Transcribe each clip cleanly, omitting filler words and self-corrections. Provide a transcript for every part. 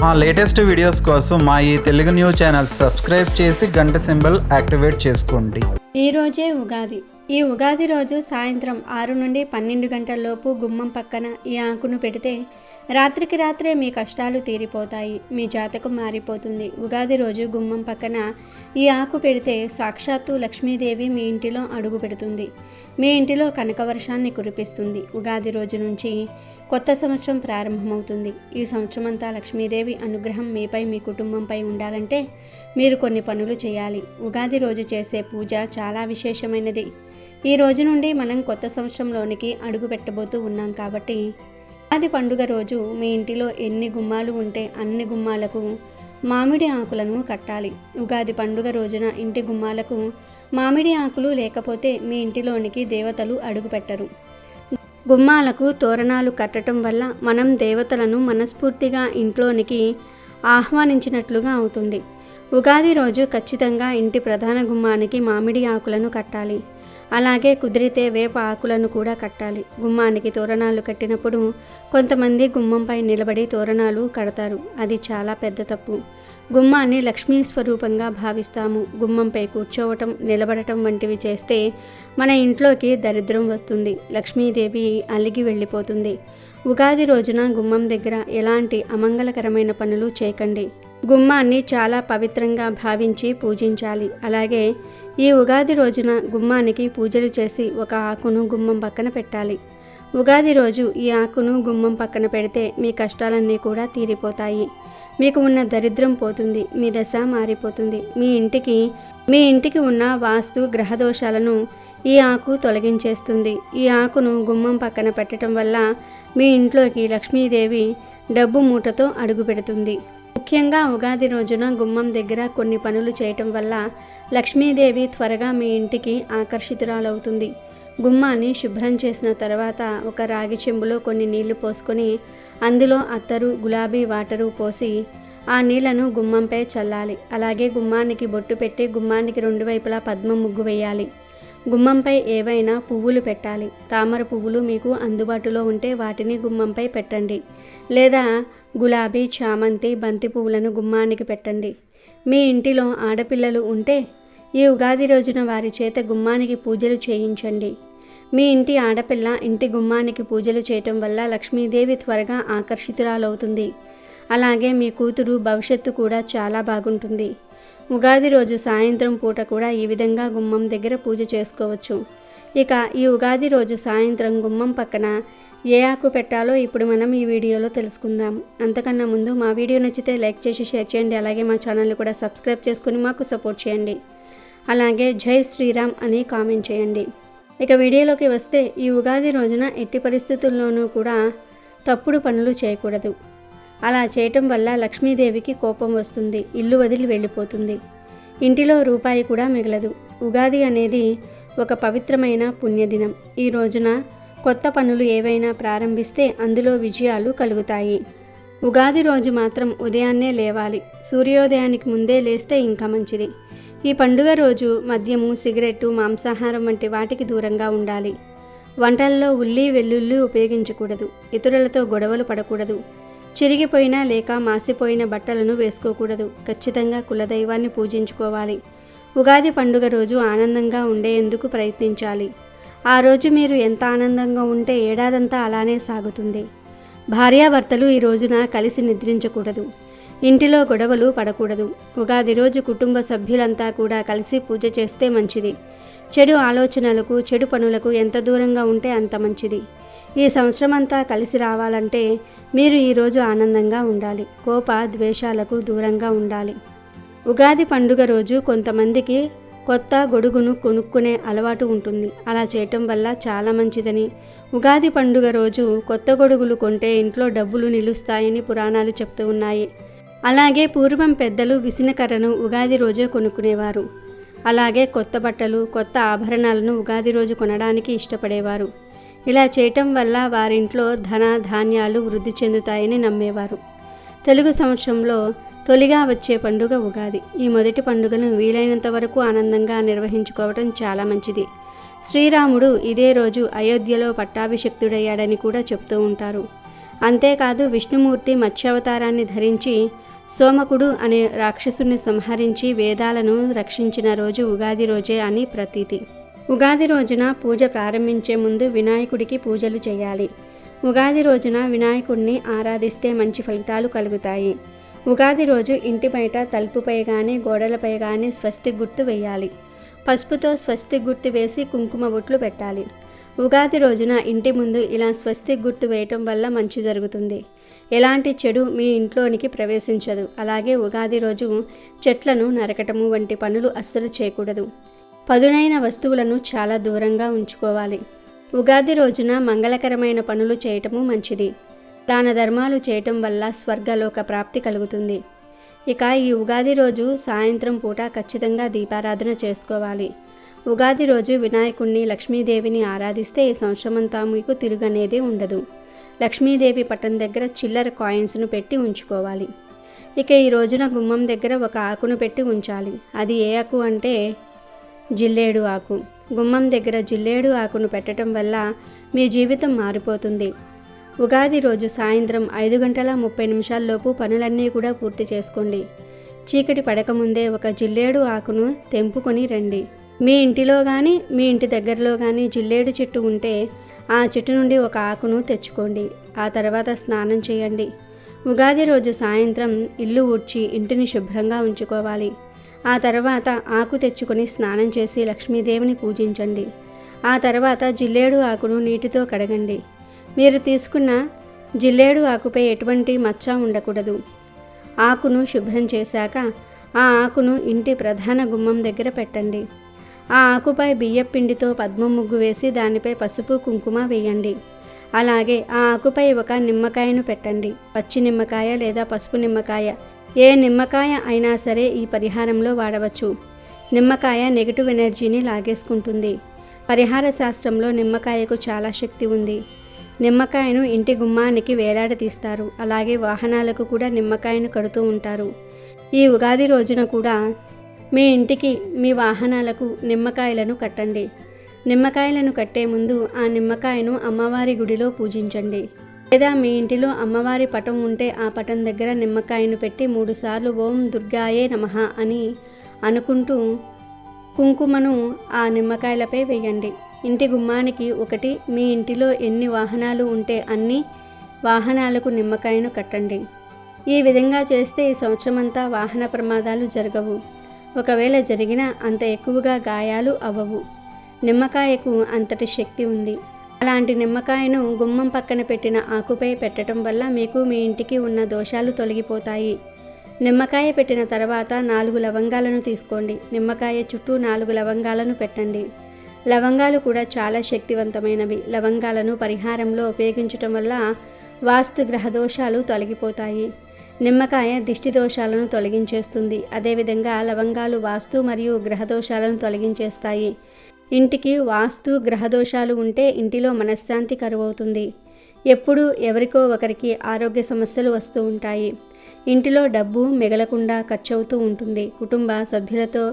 మా latest videos కోసం మా ఈ తెలుగు న్యూస్ ఛానల్ సబ్స్క్రైబ్ చేసి గంట సింబల్ యాక్టివేట్ చేసుకోండి. ఈ రోజే ఉగాది. ఈ ఉగాది రోజు సాయంత్రం 6 నుండి 12 గంటలలోపు గుమ్మం పక్కన ఈ ఆకును పెడితే రాత్రికి రాత్రే మీ కష్టాలు తీరిపోతాయి, మీ జాతకం మారిపోతుంది. ఉగాది రోజు గుమ్మం పక్కన ఈ ఆకు పెడితే సాక్షాత్తు లక్ష్మీదేవి మీ ఇంటిలో అడుగు పెడుతుంది, మీ ఇంటిలో కనకవర్షాన్ని కురిపిస్తుంది. ఉగాది రోజు నుంచి కొత్త సంవత్సరం ప్రారంభమవుతుంది. ఈ సంవత్సరం అంతా లక్ష్మీదేవి అనుగ్రహం మీపై, మీ కుటుంబంపై ఉండాలంటే మీరు కొన్ని పనులు చేయాలి. ఉగాది రోజు చేసే పూజ చాలా విశేషమైనది. ఈ రోజు నుండి మనం కొత్త సంవత్సరంలోనికి అడుగు పెట్టబోతూ ఉన్నాం కాబట్టి ఉగాది పండుగ రోజు మీ ఇంటిలో ఎన్ని గుమ్మాలు ఉంటే అన్ని గుమ్మాలకు మామిడి ఆకులను కట్టాలి. ఉగాది పండుగ రోజున ఇంటి గుమ్మాలకు మామిడి ఆకులు లేకపోతే మీ ఇంటిలోనికి దేవతలు అడుగు పెట్టరు. గుమ్మాలకు తోరణాలు కట్టడం వల్ల మనం దేవతలను మనస్ఫూర్తిగా ఇంట్లోనికి ఆహ్వానించినట్లుగా అవుతుంది. ఉగాది రోజు ఖచ్చితంగా ఇంటి ప్రధాన గుమ్మానికి మామిడి ఆకులను కట్టాలి. అలాగే కుదిరితే వేప ఆకులను కూడా కట్టాలి. గుమ్మానికి తోరణాలు కట్టినప్పుడు కొంతమంది గుమ్మంపై నిలబడి తోరణాలు కడతారు. అది చాలా పెద్ద తప్పు. గుమ్మాన్ని లక్ష్మీ స్వరూపంగా భావిస్తాము. గుమ్మంపై కూర్చోవటం, నిలబడటం వంటివి చేస్తే మన ఇంట్లోకి దరిద్రం వస్తుంది, లక్ష్మీదేవి అలిగి వెళ్ళిపోతుంది. ఉగాది రోజున గుమ్మం దగ్గర ఎలాంటి అమంగళకరమైన పనులు చేయకండి. గుమ్మాన్ని చాలా పవిత్రంగా భావించి పూజించాలి. అలాగే ఈ ఉగాది రోజున గుమ్మానికి పూజలు చేసి ఒక ఆకును గుమ్మం పక్కన పెట్టాలి. ఉగాది రోజు ఈ ఆకును గుమ్మం పక్కన పెడితే మీ కష్టాలన్నీ కూడా తీరిపోతాయి, మీకు ఉన్న దరిద్రం పోతుంది, మీ దశ మారిపోతుంది. మీ ఇంటికి ఉన్న వాస్తు గ్రహదోషాలను ఈ ఆకు తొలగించేస్తుంది. ఈ ఆకును గుమ్మం పక్కన పెట్టడం వల్ల మీ ఇంట్లోకి లక్ష్మీదేవి డబ్బు మూటతో అడుగు పెడుతుంది. ముఖ్యంగా ఉగాది రోజున గుమ్మం దగ్గర కొన్ని పనులు చేయటం వల్ల లక్ష్మీదేవి త్వరగా మీ ఇంటికి ఆకర్షితురాలవుతుంది. గుమ్మాన్ని శుభ్రం చేసిన తర్వాత ఒక రాగి చెంబులో కొన్ని నీళ్లు పోసుకొని అందులో అత్తరు, గులాబీ వాటరు పోసి ఆ నీళ్లను గుమ్మంపై చల్లాలి. అలాగే గుమ్మానికి బొట్టు పెట్టి గుమ్మానికి 2 వైపులా పద్మ ముగ్గు వేయాలి. గుమ్మంపై ఏవైనా పువ్వులు పెట్టాలి. తామర పువ్వులు మీకు అందుబాటులో ఉంటే వాటిని గుమ్మంపై పెట్టండి, లేదా గులాబీ, చామంతి, బంతి పువ్వులను గుమ్మానికి పెట్టండి. మీ ఇంటిలో ఆడపిల్లలు ఉంటే ఈ ఉగాది రోజున వారి చేత గుమ్మానికి పూజలు చేయించండి. మీ ఇంటి ఆడపిల్ల ఇంటి గుమ్మానికి పూజలు చేయటం వల్ల లక్ష్మీదేవి త్వరగా ఆకర్షితురాలవుతుంది. అలాగే మీ కూతురు భవిష్యత్తు కూడా చాలా బాగుంటుంది. ఉగాది రోజు సాయంత్రం పూట కూడా ఈ విధంగా గుమ్మం దగ్గర పూజ చేసుకోవచ్చు. ఇక ఈ ఉగాది రోజు సాయంత్రం గుమ్మం పక్కన ఏ ఆకు పెట్టాలో ఇప్పుడు మనం ఈ వీడియోలో తెలుసుకుందాం. అంతకన్నా ముందు మా వీడియో నచ్చితే లైక్ చేసి షేర్ చేయండి. అలాగే మా ఛానల్ని కూడా సబ్స్క్రైబ్ చేసుకుని మాకు సపోర్ట్ చేయండి. అలాగే జై శ్రీరామ్ అని కామెంట్ చేయండి. ఇక వీడియోలోకి వస్తే ఈ ఉగాది రోజున ఎట్టి పరిస్థితుల్లోనూ కూడా తప్పుడు పనులు చేయకూడదు. అలా చేయటం వల్ల లక్ష్మీదేవికి కోపం వస్తుంది, ఇల్లు వదిలి వెళ్ళిపోతుంది, ఇంటిలో రూపాయి కూడా మిగలదు. ఉగాది అనేది ఒక పవిత్రమైన పుణ్యదినం. ఈ రోజున కొత్త పనులు ఏవైనా ప్రారంభిస్తే అందులో విజయాలు కలుగుతాయి. ఉగాది రోజు మాత్రం ఉదయాన్నే లేవాలి. సూర్యోదయానికి ముందే లేస్తే ఇంకా మంచిది. ఈ పండుగ రోజు మద్యము, సిగరెట్టు, మాంసాహారం వంటి వాటికి దూరంగా ఉండాలి. వంటల్లో ఉల్లి, వెల్లుల్లి ఉపయోగించకూడదు. ఇతరులతో గొడవలు పడకూడదు. చిరిగిపోయిన లేక మాసిపోయిన బట్టలను వేసుకోకూడదు. ఖచ్చితంగా కులదైవాన్ని పూజించుకోవాలి. ఉగాది పండుగ రోజు ఆనందంగా ఉండేందుకు ప్రయత్నించాలి. ఆ రోజు మీరు ఎంత ఆనందంగా ఉంటే ఏడాదంతా అలానే సాగుతుంది. భార్యాభర్తలు ఈ రోజున కలిసి నిద్రించకూడదు. ఇంటిలో గొడవలు పడకూడదు. ఉగాది రోజు కుటుంబ సభ్యులంతా కూడా కలిసి పూజ చేస్తే మంచిది. చెడు ఆలోచనలకు, చెడు పనులకు ఎంత దూరంగా ఉంటే అంత మంచిది. ఈ సంవత్సరం అంతా కలిసి రావాలంటే మీరు ఈరోజు ఆనందంగా ఉండాలి. కోప ద్వేషాలకు దూరంగా ఉండాలి. ఉగాది పండుగ రోజు కొంతమందికి కొత్త గొడుగును కొనుక్కునే అలవాటు ఉంటుంది. అలా చేయటం వల్ల చాలా మంచిదని, ఉగాది పండుగ రోజు కొత్త గొడుగులు కొంటే ఇంట్లో డబ్బులు నిలుస్తాయని పురాణాలు చెప్తూ ఉన్నాయి. అలాగే పూర్వం పెద్దలు విసనకర్రను ఉగాది రోజే కొనుక్కునేవారు. అలాగే కొత్త బట్టలు, కొత్త ఆభరణాలను ఉగాది రోజు కొనడానికి ఇష్టపడేవారు. ఇలా చేయటం వల్ల వారింట్లో ధన ధాన్యాలు వృద్ధి చెందుతాయని నమ్మేవారు. తెలుగు సంవత్సరంలో తొలిగా వచ్చే పండుగ ఉగాది. ఈ మొదటి పండుగను వీలైనంత వరకు ఆనందంగా నిర్వహించుకోవటం చాలా మంచిది. శ్రీరాముడు ఇదే రోజు అయోధ్యలో పట్టాభిషిక్తుడయ్యాడని కూడా చెప్తూ ఉంటారు. అంతేకాదు విష్ణుమూర్తి మత్స్యావతారాన్ని ధరించి సోమకుడు అనే రాక్షసుని సంహరించి వేదాలను రక్షించిన రోజు ఉగాది రోజే అని ప్రతీతి. ఉగాది రోజున పూజ ప్రారంభించే ముందు వినాయకుడికి పూజలు చేయాలి. ఉగాది రోజున వినాయకుడిని ఆరాధిస్తే మంచి ఫలితాలు కలుగుతాయి. ఉగాది రోజు ఇంటి బయట తలుపుపై కానీ గోడలపై కానీ స్వస్తిక్ గుర్తు వేయాలి. పసుపుతో స్వస్తిక్ గుర్తు వేసి కుంకుమ బొట్లు పెట్టాలి. ఉగాది రోజున ఇంటి ముందు ఇలా స్వస్తిక్ గుర్తు వేయటం వల్ల మంచి జరుగుతుంది. ఎలాంటి చెడు మీ ఇంట్లోనికి ప్రవేశించదు. అలాగే ఉగాది రోజు చెట్లను నరకటము వంటి పనులు అస్సలు చేయకూడదు. పదునైన వస్తువులను చాలా దూరంగా ఉంచుకోవాలి. ఉగాది రోజున మంగళకరమైన పనులు చేయటము మంచిది. దాన ధర్మాలు చేయటం వల్ల స్వర్గలోక ప్రాప్తి కలుగుతుంది. ఇక ఈ ఉగాది రోజు సాయంత్రం పూట ఖచ్చితంగా దీపారాధన చేసుకోవాలి. ఉగాది రోజు వినాయకుడిని లక్ష్మీదేవిని ఆరాధిస్తే ఈ సంవత్సరమంతా మీకు తిరుగనేది ఉండదు. లక్ష్మీదేవి పటం దగ్గర చిల్లర కాయిన్స్ను పెట్టి ఉంచుకోవాలి. ఇక ఈ రోజున గుమ్మం దగ్గర ఒక ఆకును పెట్టి ఉంచాలి. అది ఏ ఆకు అంటే జిల్లేడు ఆకు. గుమ్మం దగ్గర జిల్లేడు ఆకును పెట్టడం వల్ల మీ జీవితం మారిపోతుంది. ఉగాది రోజు సాయంత్రం 5:30 పనులన్నీ కూడా పూర్తి చేసుకోండి. చీకటి పడకముందే ఒక జిల్లేడు ఆకును తెంపుకొని రండి. మీ ఇంటిలో కానీ మీ ఇంటి దగ్గరలో కానీ జిల్లేడు చెట్టు ఉంటే ఆ చెట్టు నుండి ఒక ఆకును తెచ్చుకోండి. ఆ తర్వాత స్నానం చేయండి. ఉగాది రోజు సాయంత్రం ఇల్లు ఊడ్చి ఇంటిని శుభ్రంగా ఉంచుకోవాలి. ఆ తర్వాత ఆకు తెచ్చుకొని స్నానం చేసి లక్ష్మీదేవిని పూజించండి. ఆ తర్వాత జిల్లేడు ఆకును నీటితో కడగండి. మీరు తీసుకున్న జిల్లేడు ఆకుపై ఎటువంటి మచ్చ ఉండకూడదు. ఆకును శుభ్రం చేశాక ఆ ఆకును ఇంటి ప్రధాన గుమ్మం దగ్గర పెట్టండి. ఆ ఆకుపై బియ్యపిండితో పద్మ ముగ్గు వేసి దానిపై పసుపు కుంకుమ వేయండి. అలాగే ఆ ఆకుపై ఒక నిమ్మకాయను పెట్టండి. పచ్చి నిమ్మకాయ లేదా పసుపు నిమ్మకాయ, ఏ నిమ్మకాయ అయినా సరే ఈ పరిహారంలో వాడవచ్చు. నిమ్మకాయ నెగిటివ్ ఎనర్జీని లాగేసుకుంటుంది. పరిహార శాస్త్రంలో నిమ్మకాయకు చాలా శక్తి ఉంది. నిమ్మకాయను ఇంటి గుమ్మానికి వేలాడదీస్తారు. అలాగే వాహనాలకు కూడా నిమ్మకాయను కడుతూ ఉంటారు. ఈ ఉగాది రోజున కూడా మీ ఇంటికి మీ వాహనాలకు నిమ్మకాయలను కట్టండి. నిమ్మకాయలను కట్టే ముందు ఆ నిమ్మకాయను అమ్మవారి గుడిలో పూజించండి. లేదా మీ ఇంటిలో అమ్మవారి పటం ఉంటే ఆ పటం దగ్గర నిమ్మకాయను పెట్టి 3 సార్లు ఓం దుర్గాయే నమః అని అనుకుంటూ కుంకుమను ఆ నిమ్మకాయలపై వేయండి. ఇంటి గుమ్మానికి ఒకటి, మీ ఇంటిలో ఎన్ని వాహనాలు ఉంటే అన్ని వాహనాలకు నిమ్మకాయను కట్టండి. ఈ విధంగా చేస్తే ఈ సంవత్సరమంతా వాహన ప్రమాదాలు జరగవు. ఒకవేళ జరిగినా అంత ఎక్కువగా గాయాలు అవ్వవు. నిమ్మకాయకు అంతటి శక్తి ఉంది. అలాంటి నిమ్మకాయను గుమ్మం పక్కన పెట్టిన ఆకుపై పెట్టడం వల్ల మీకు మీ ఇంటికి ఉన్న దోషాలు తొలగిపోతాయి. నిమ్మకాయ పెట్టిన తర్వాత 4 లవంగాలను తీసుకోండి. నిమ్మకాయ చుట్టూ 4 లవంగాలను పెట్టండి. లవంగాలు కూడా చాలా శక్తివంతమైనవి. లవంగాలను పరిహారంలో ఉపయోగించటం వల్ల వాస్తు గ్రహ దోషాలు తొలగిపోతాయి. నిమ్మకాయ దిష్టి దోషాలను తొలగించేస్తుంది. అదేవిధంగా లవంగాలు వాస్తు మరియు గ్రహ దోషాలను తొలగించేస్తాయి. ఇంటికి వాస్తు గ్రహ దోషాలు ఉంటే ఇంటిలో మనశ్శాంతి కరువవుతుంది. ఎప్పుడూ ఎవరికో ఒకరికి ఆరోగ్య సమస్యలు వస్తూ ఉంటాయి. ఇంటిలో డబ్బు మిగలకుండా ఖర్చవుతూ ఉంటుంది. కుటుంబ సభ్యులతో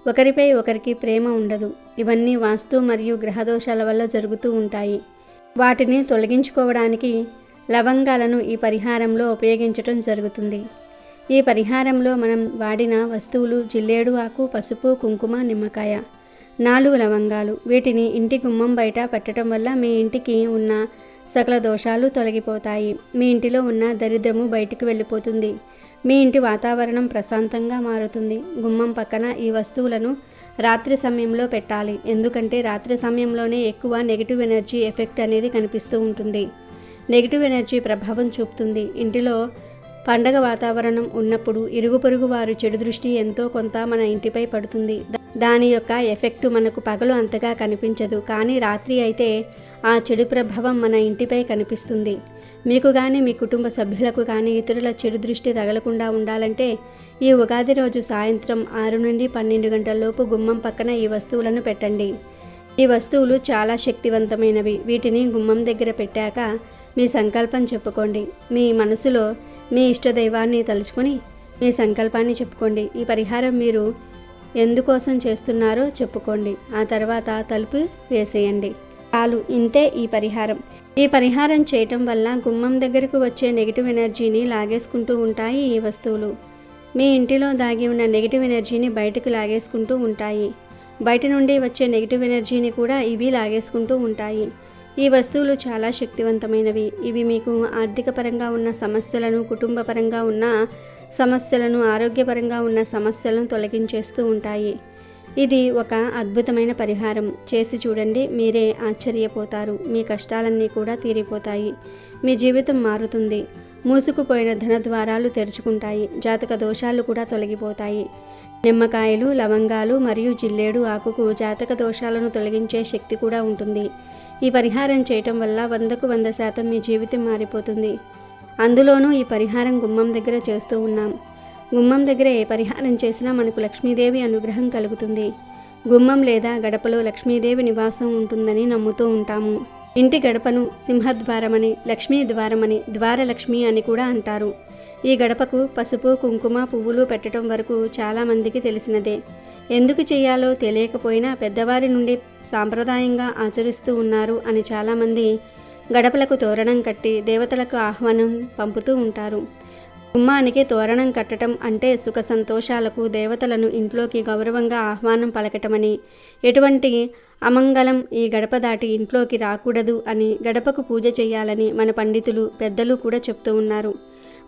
ఒకరిపై ఒకరికి ప్రేమ ఉండదు. ఇవన్నీ వాస్తు మరియు గ్రహదోషాల వల్ల జరుగుతూ ఉంటాయి. వాటిని తొలగించుకోవడానికి లవంగాలను ఈ పరిహారంలో ఉపయోగించటం జరుగుతుంది. ఈ పరిహారంలో మనం వాడిన వస్తువులు జిల్లేడు ఆకు, పసుపు, కుంకుమ, నిమ్మకాయ, 4 లవంగాలు. వీటిని ఇంటి గుమ్మం బయట పెట్టడం వల్ల మీ ఇంటికి ఉన్న సకల దోషాలు తొలగిపోతాయి. మీ ఇంటిలో ఉన్న దరిద్రము బయటికి వెళ్ళిపోతుంది. మీ ఇంటి వాతావరణం ప్రశాంతంగా మారుతుంది. గుమ్మం పక్కన ఈ వస్తువులను రాత్రి సమయంలో పెట్టాలి. ఎందుకంటే రాత్రి సమయంలోనే ఎక్కువ నెగిటివ్ ఎనర్జీ ఎఫెక్ట్ అనేది కనిపిస్తూ ఉంటుంది. నెగిటివ్ ఎనర్జీ ప్రభావం చూపుతుంది. ఇంటిలో పండగ వాతావరణం ఉన్నప్పుడు ఇరుగు పొరుగు వారు చెడు దృష్టి ఎంతో కొంత మన ఇంటిపై పడుతుంది. దాని యొక్క ఎఫెక్టు మనకు పగలు అంతగా కనిపించదు, కానీ రాత్రి అయితే ఆ చెడు ప్రభావం మన ఇంటిపై కనిపిస్తుంది. మీకు కానీ మీ కుటుంబ సభ్యులకు కానీ ఇతరుల చెడు దృష్టి తగలకుండా ఉండాలంటే ఈ ఉగాది రోజు సాయంత్రం 6 నుండి 12 గంటల లోపు గుమ్మం పక్కన ఈ వస్తువులను పెట్టండి. ఈ వస్తువులు చాలా శక్తివంతమైనవి. వీటిని గుమ్మం దగ్గర పెట్టాక మీ సంకల్పం చెప్పుకోండి. మీ మనసులో మీ ఇష్టదైవాన్ని తలుచుకొని మీ సంకల్పాన్ని చెప్పుకోండి. ఈ పరిహారం మీరు ఎందుకోసం చేస్తున్నారో చెప్పుకోండి. ఆ తర్వాత తలుపు వేసేయండి. చాలు, ఇంతే ఈ పరిహారం. ఈ పరిహారం చేయటం వల్ల గుమ్మం దగ్గరకు వచ్చే నెగిటివ్ ఎనర్జీని లాగేసుకుంటూ ఉంటాయి ఈ వస్తువులు. మీ ఇంటిలో దాగి ఉన్న నెగిటివ్ ఎనర్జీని బయటకు లాగేసుకుంటూ ఉంటాయి. బయట నుండి వచ్చే నెగిటివ్ ఎనర్జీని కూడా ఇవి లాగేసుకుంటూ ఉంటాయి. ఈ వస్తువులు చాలా శక్తివంతమైనవి. ఇవి మీకు ఆర్థిక పరంగా ఉన్న సమస్యలను, కుటుంబ పరంగా ఉన్న సమస్యలను, ఆరోగ్యపరంగా ఉన్న సమస్యలను తొలగించేస్తూ ఉంటాయి. ఇది ఒక అద్భుతమైన పరిహారం. చేసి చూడండి, మీరే ఆశ్చర్యపోతారు. మీ కష్టాలన్నీ కూడా తీరిపోతాయి. మీ జీవితం మారుతుంది. మూసుకుపోయిన ధన ద్వారాలు తెరుచుకుంటాయి. జాతక దోషాలు కూడా తొలగిపోతాయి. నిమ్మకాయలు, లవంగాలు మరియు జిల్లేడు ఆకుకు జాతక దోషాలను తొలగించే శక్తి కూడా ఉంటుంది. ఈ పరిహారం చేయటం వల్ల 100కు 100% మీ జీవితం మారిపోతుంది. అందులోనూ ఈ పరిహారం గుమ్మం దగ్గర చేస్తూ ఉన్నాం. గుమ్మం దగ్గర ఏ పరిహారం చేసినా మనకు లక్ష్మీదేవి అనుగ్రహం కలుగుతుంది. గుమ్మం లేదా గడపలో లక్ష్మీదేవి నివాసం ఉంటుందని నమ్ముతూ ఉంటాము. ఇంటి గడపను సింహద్వారమని, లక్ష్మీ ద్వారమని, ద్వారలక్ష్మి అని కూడా అంటారు. ఈ గడపకు పసుపు, కుంకుమ, పువ్వులు పెట్టడం వరకు చాలామందికి తెలిసినదే. ఎందుకు చేయాలో తెలియకపోయినా పెద్దవారి నుండి సాంప్రదాయంగా ఆచరిస్తూ ఉన్నారు అని చాలామంది గడపలకు తోరణం కట్టి దేవతలకు ఆహ్వానం పంపుతూ ఉంటారు. గుమ్మానికి తోరణం కట్టడం అంటే సుఖ సంతోషాలకు దేవతలను ఇంట్లోకి గౌరవంగా ఆహ్వానం పలకటమని, ఎటువంటి అమంగళం ఈ గడప దాటి ఇంట్లోకి రాకూడదు అని, గడపకు పూజ చేయాలని మన పండితులు, పెద్దలు కూడా చెప్తూ ఉన్నారు.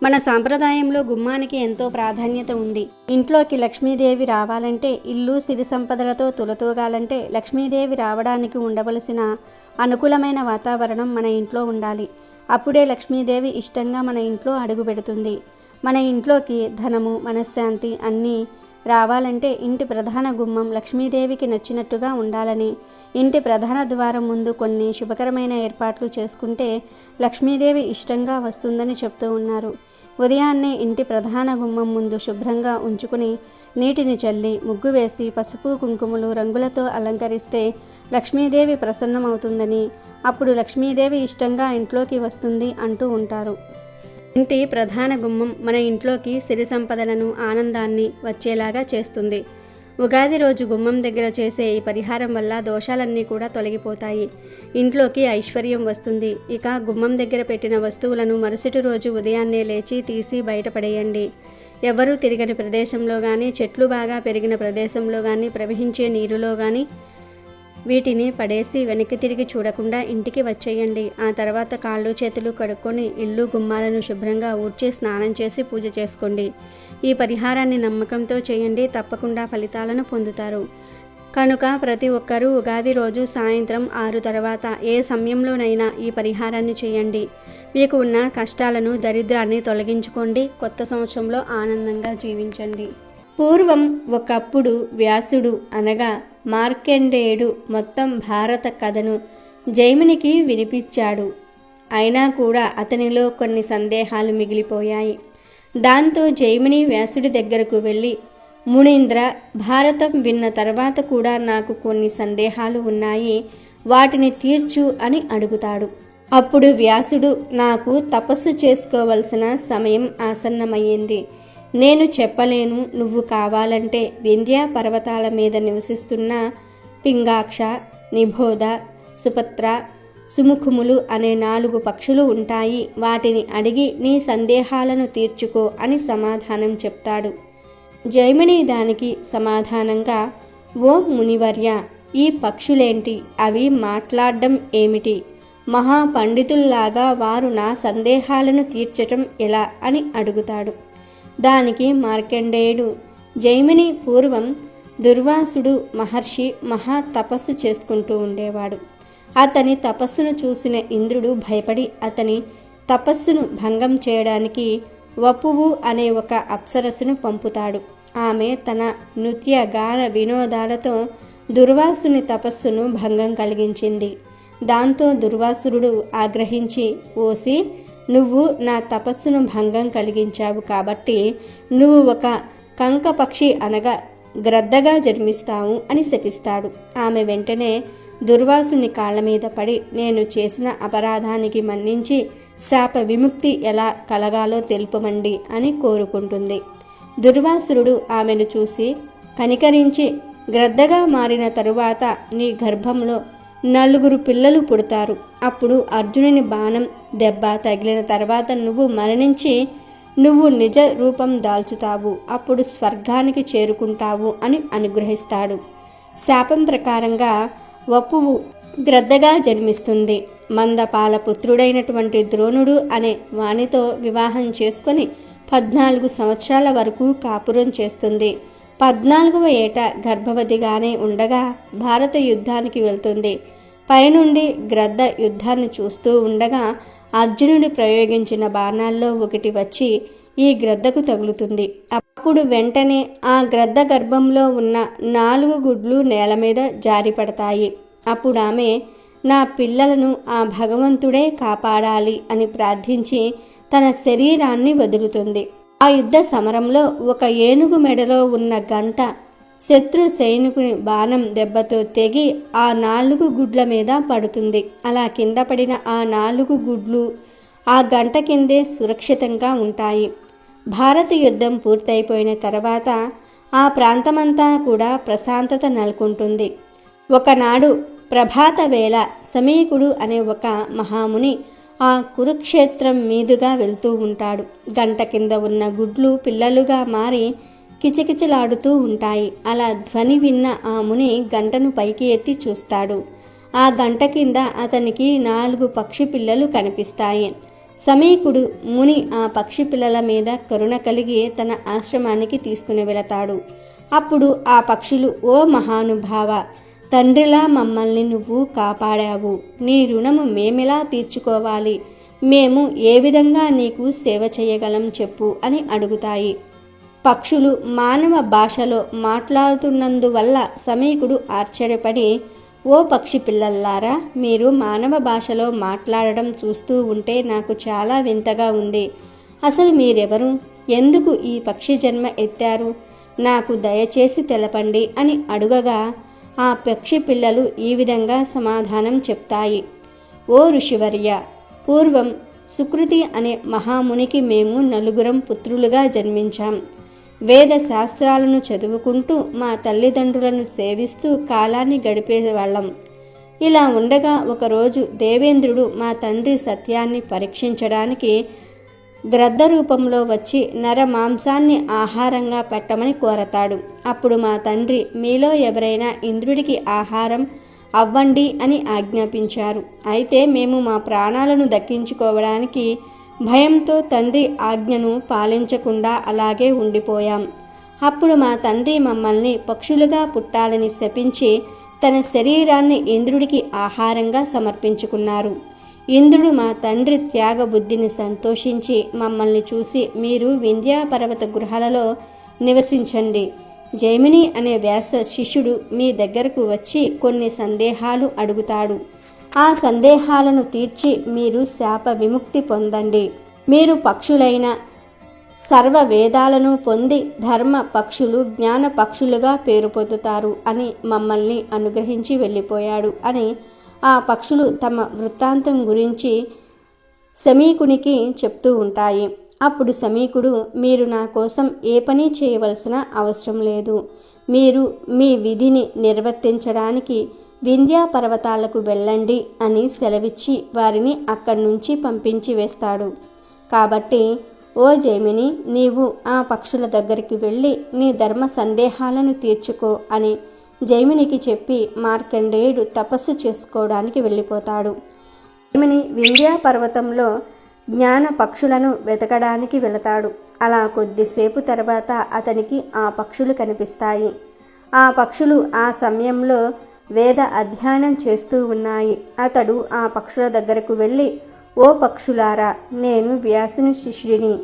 మన సాంప్రదాయంలో గుమ్మానికి ఎంతో ప్రాధాన్యత ఉంది. ఇంట్లోకి లక్ష్మీదేవి రావాలంటే, ఇల్లు సిరి సంపదలతో తులతూగాలంటే లక్ష్మీదేవి రావడానికి ఉండవలసిన అనుకూలమైన వాతావరణం మన ఇంట్లో ఉండాలి. అప్పుడే లక్ష్మీదేవి ఇష్టంగా మన ఇంట్లో అడుగు పెడుతుంది. మన ఇంట్లోకి ధనము, మనశ్శాంతి అన్నీ రావాలంటే ఇంటి ప్రధాన గుమ్మం లక్ష్మీదేవికి నచ్చినట్టుగా ఉండాలని, ఇంటి ప్రధాన ద్వారం ముందు కొన్ని శుభకరమైన ఏర్పాట్లు చేసుకుంటే లక్ష్మీదేవి ఇష్టంగా వస్తుందని చెప్తూ ఉన్నారు. ఉదయాన్నే ఇంటి ప్రధాన గుమ్మం ముందు శుభ్రంగా ఉంచుకుని నీటిని చల్లి, ముగ్గు వేసి, పసుపు కుంకుమలు రంగులతో అలంకరిస్తే లక్ష్మీదేవి ప్రసన్నమవుతుందని, అప్పుడు లక్ష్మీదేవి ఇష్టంగా ఇంట్లోకి వస్తుంది అంటూ ఉంటారు. ఇంటి ప్రధాన గుమ్మం మన ఇంట్లోకి సిరి సంపదలను, ఆనందాన్ని వచ్చేలాగా చేస్తుంది. ఉగాది రోజు గుమ్మం దగ్గర చేసే ఈ పరిహారం వల్ల దోషాలన్నీ కూడా తొలగిపోతాయి. ఇంట్లోకి ఐశ్వర్యం వస్తుంది. ఇక గుమ్మం దగ్గర పెట్టిన వస్తువులను మరుసటి రోజు ఉదయాన్నే లేచి తీసి బయటపడేయండి. ఎవరూ తిరగని ప్రదేశంలో కానీ, చెట్లు బాగా పెరిగిన ప్రదేశంలో కానీ, ప్రవహించే నీరులో కానీ వీటిని పడేసి వెనక్కి తిరిగి చూడకుండా ఇంటికి వచ్చేయండి. ఆ తర్వాత కాళ్ళు చేతులు కడుక్కొని ఇల్లు గుమ్మాలను శుభ్రంగా ఊడ్చి స్నానం చేసి పూజ చేసుకోండి. ఈ పరిహారాన్ని నమ్మకంతో చేయండి. తప్పకుండా ఫలితాలను పొందుతారు. కనుక ప్రతి ఒక్కరూ ఉగాది రోజు సాయంత్రం 6 తర్వాత ఏ సమయంలోనైనా ఈ పరిహారాన్ని చేయండి. మీకు ఉన్న కష్టాలను, దరిద్రాన్ని తొలగించుకోండి. కొత్త సంవత్సరంలో ఆనందంగా జీవించండి. పూర్వం ఒకప్పుడు వ్యాసుడు అనగా మార్కండేయుడు మొత్తం భారత కథను జైమినికి వినిపించాడు. అయినా కూడా అతనిలో కొన్ని సందేహాలు మిగిలిపోయాయి. దాంతో జైమిని వ్యాసుడి దగ్గరకు వెళ్ళి, మునీంద్ర, భారతం విన్న తర్వాత కూడా నాకు కొన్ని సందేహాలు ఉన్నాయి, వాటిని తీర్చు అని అడుగుతాడు. అప్పుడు వ్యాసుడు, నాకు తపస్సు చేసుకోవలసిన సమయం ఆసన్నమయ్యింది. నేను చెప్పలేను. నువ్వు కావాలంటే వింధ్యా పర్వతాల మీద నివసిస్తున్న పింగాక్ష, నిబోధ, సుపత్ర, సుముఖములు అనే 4 పక్షులు ఉంటాయి. వాటిని అడిగి నీ సందేహాలను తీర్చుకో అని సమాధానం చెప్తాడు. జైమిని దానికి సమాధానంగా, ఓ మునివర్య, ఈ పక్షులేంటి? అవి మాట్లాడడం ఏమిటి? మహాపండితుల్లాగా వారు నా సందేహాలను తీర్చటం ఎలా అని అడుగుతాడు. దానికి మార్కండేయుడు, జైమిని పూర్వం దుర్వాసుడు మహర్షి మహా తపస్సు చేసుకుంటూ ఉండేవాడు. అతని తపస్సును చూసిన ఇంద్రుడు భయపడి అతని తపస్సును భంగం చేయడానికి వపువు అనే ఒక అప్సరస్సును పంపుతాడు. ఆమె తన నృత్య గాన వినోదాలతో దుర్వాసుని తపస్సును భంగం కలిగించింది. దాంతో దుర్వాసురుడు ఆగ్రహించి, ఓసి, నువ్వు నా తపస్సును భంగం కలిగించావు కాబట్టి నువ్వు ఒక కంకపక్షి అనగా గ్రద్దగా జన్మిస్తావు అని శపిస్తాడు. ఆమె వెంటనే దుర్వాసుని కాళ్ళ మీద పడి, నేను చేసిన అపరాధానికి మన్నించి శాప విముక్తి ఎలా కలగాలో తెలుపమండి అని కోరుకుంటుంది. దుర్వాసురుడు ఆమెను చూసి కనికరించి, గ్రద్దగా మారిన తరువాత నీ గర్భంలో నలుగురు పిల్లలు పుడతారు. అప్పుడు అర్జునుని బాణం దెబ్బ తగిలిన తర్వాత నువ్వు మరణించి నువ్వు నిజ రూపం దాల్చుతావు. అప్పుడు స్వర్గానికి చేరుకుంటావు అని అనుగ్రహిస్తాడు. శాపం ప్రకారంగా వపువు గ్రద్దగా జన్మిస్తుంది. మందపాల పుత్రుడైనటువంటి ద్రోణుడు అనే వానితో వివాహం చేసుకొని 14 సంవత్సరాల వరకు కాపురం చేస్తుంది. 14వ ఏట గర్భవతిగానే ఉండగా భారత యుద్ధానికి వెళ్తుంది. పైనుండి గ్రద్ద యుద్ధాన్ని చూస్తూ ఉండగా అర్జునుడు ప్రయోగించిన బాణాల్లో ఒకటి వచ్చి ఈ గ్రద్దకు తగులుతుంది. అప్పుడు వెంటనే ఆ గ్రద్ద గర్భంలో ఉన్న 4 గుడ్లు నేల మీద జారిపడతాయి. అప్పుడు ఆమె నా పిల్లలను ఆ భగవంతుడే కాపాడాలి అని ప్రార్థించి తన శరీరాన్ని వదులుతుంది. ఆ యుద్ధ సమరంలో ఒక ఏనుగు మెడలో ఉన్న గంట శత్రు సైనికుని బాణం దెబ్బతో తెగి ఆ 4 గుడ్ల మీద పడుతుంది. అలా కింద పడిన ఆ 4 గుడ్లు ఆ గంట కిందే సురక్షితంగా ఉంటాయి. భారత యుద్ధం పూర్తయిపోయిన తర్వాత ఆ ప్రాంతమంతా కూడా ప్రశాంతత నెలకొంటుంది. ఒకనాడు ప్రభాత వేళ సమీకుడు అనే ఒక మహాముని ఆ కురుక్షేత్రం మీదుగా వెళ్తూ ఉంటాడు. గంట కింద ఉన్న గుడ్లు పిల్లలుగా మారి కిచకిచలాడుతూ ఉంటాయి. అలా ధ్వని విన్న ఆ ముని గంటను పైకి ఎత్తి చూస్తాడు. ఆ గంట కింద అతనికి 4 పక్షి పిల్లలు కనిపిస్తాయి. సమీకుడు ముని ఆ పక్షి పిల్లల మీద కరుణ కలిగి తన ఆశ్రమానికి తీసుకుని వెళతాడు. అప్పుడు ఆ పక్షులు ఓ మహానుభావ, తండ్రిలా మమ్మల్ని నువ్వు కాపాడావు. నీ రుణము మేమెలా తీర్చుకోవాలి? మేము ఏ విధంగా నీకు సేవ చేయగలం చెప్పు అని అడుగుతాయి. పక్షులు మానవ భాషలో మాట్లాడుతున్నందువల్ల సమీకుడు ఆశ్చర్యపడి ఓ పక్షి పిల్లల్లారా, మీరు మానవ భాషలో మాట్లాడడం చూస్తూ ఉంటే నాకు చాలా వింతగా ఉంది. అసలు మీరెవరు? ఎందుకు ఈ పక్షి జన్మ ఎత్తారు? నాకు దయచేసి తెలపండి అని అడుగగా ఆ పక్షి పిల్లలు ఈ విధంగా సమాధానం చెప్తాయి. ఓ ఋషివర్య, పూర్వం సుకృతి అనే మహామునికి మేము 4 పుత్రులుగా జన్మించాం. వేద శాస్త్రాలను చదువుకుంటూ మా తల్లిదండ్రులను సేవిస్తూ కాలాన్ని గడిపేవాళ్ళం. ఇలా ఉండగా ఒకరోజు దేవేంద్రుడు మా తండ్రి సత్యాన్ని పరీక్షించడానికి గ్రద్ద రూపంలో వచ్చి నర మాంసాన్ని ఆహారంగా పెట్టమని కోరతాడు. అప్పుడు మా తండ్రి మీలో ఎవరైనా ఇంద్రుడికి ఆహారం అవ్వండి అని ఆజ్ఞాపించారు. అయితే మేము మా ప్రాణాలను దక్కించుకోవడానికి భయంతో తండ్రి ఆజ్ఞను పాలించకుండా అలాగే ఉండిపోయాం. అప్పుడు మా తండ్రి మమ్మల్ని పక్షులుగా పుట్టాలని శపించి తన శరీరాన్ని ఇంద్రుడికి ఆహారంగా సమర్పించుకున్నారు. ఇంద్రుడు మా తండ్రి త్యాగ బుద్ధిని సంతోషించి మమ్మల్ని చూసి మీరు వింధ్యా పర్వత గృహాలలో నివసించండి. జైమిని అనే వ్యాస శిష్యుడు మీ దగ్గరకు వచ్చి కొన్ని సందేహాలు అడుగుతాడు. ఆ సందేహాలను తీర్చి మీరు శాప విముక్తి పొందండి. మీరు పక్షులైన సర్వ వేదాలను పొంది ధర్మ పక్షులు జ్ఞాన పక్షులుగా పేరు పొందుతారు అని మమ్మల్ని అనుగ్రహించి వెళ్ళిపోయాడు అని ఆ పక్షులు తమ వృత్తాంతం గురించి సమీకునికి చెప్తూ ఉంటాయి. అప్పుడు సమీకుడు మీరు నా కోసం ఏ పని చేయవలసిన అవసరం లేదు. మీరు మీ విధిని నిర్వర్తించడానికి వింధ్యా పర్వతాలకు వెళ్ళండి అని సెలవిచ్చి వారిని అక్కడి నుంచి పంపించి వేస్తాడు. కాబట్టి ఓ జైమిని, నీవు ఆ పక్షుల దగ్గరికి వెళ్ళి నీ ధర్మ సందేహాలను తీర్చుకో అని జైమినికి చెప్పి మార్కండేయుడు తపస్సు చేసుకోవడానికి వెళ్ళిపోతాడు. జైమిని వింధ్యా పర్వతంలో జ్ఞాన పక్షులను వెతకడానికి వెళతాడు. అలా కొద్దిసేపు తర్వాత అతనికి ఆ పక్షులు కనిపిస్తాయి. ఆ పక్షులు ఆ సమయంలో వేద అధ్యయనం చేస్తూ ఉన్నాయి. అతడు ఆ పక్షుల దగ్గరకు వెళ్ళి ఓ పక్షులారా, నేను వ్యాసుని శిష్యుడిని.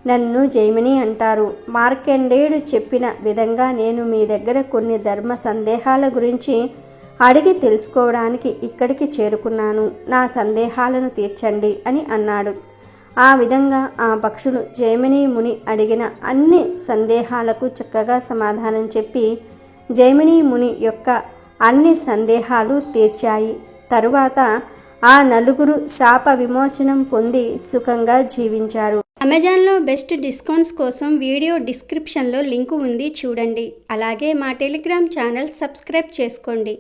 నన్ను జైమిని అంటారు. మార్కండేయుడు చెప్పిన విధంగా నేను మీ దగ్గర కొన్ని ధర్మ సందేహాల గురించి అడిగి తెలుసుకోవడానికి ఇక్కడికి చేరుకున్నాను. నా సందేహాలను తీర్చండి అని అన్నాడు. ఆ విధంగా ఆ పక్షులు జైమిని ముని అడిగిన అన్ని సందేహాలకు చక్కగా సమాధానం చెప్పి జైమిని ముని యొక్క అన్ని సందేహాలు తీర్చాయి. తరువాత ఆ 4 శాప విమోచనం పొంది సుఖంగా జీవించారు. అమెజాన్లో బెస్ట్ డిస్కౌంట్స్ కోసం వీడియో డిస్క్రిప్షన్లో లింకు ఉంది, చూడండి. అలాగే మా టెలిగ్రామ్ ఛానల్ సబ్స్క్రైబ్ చేసుకోండి.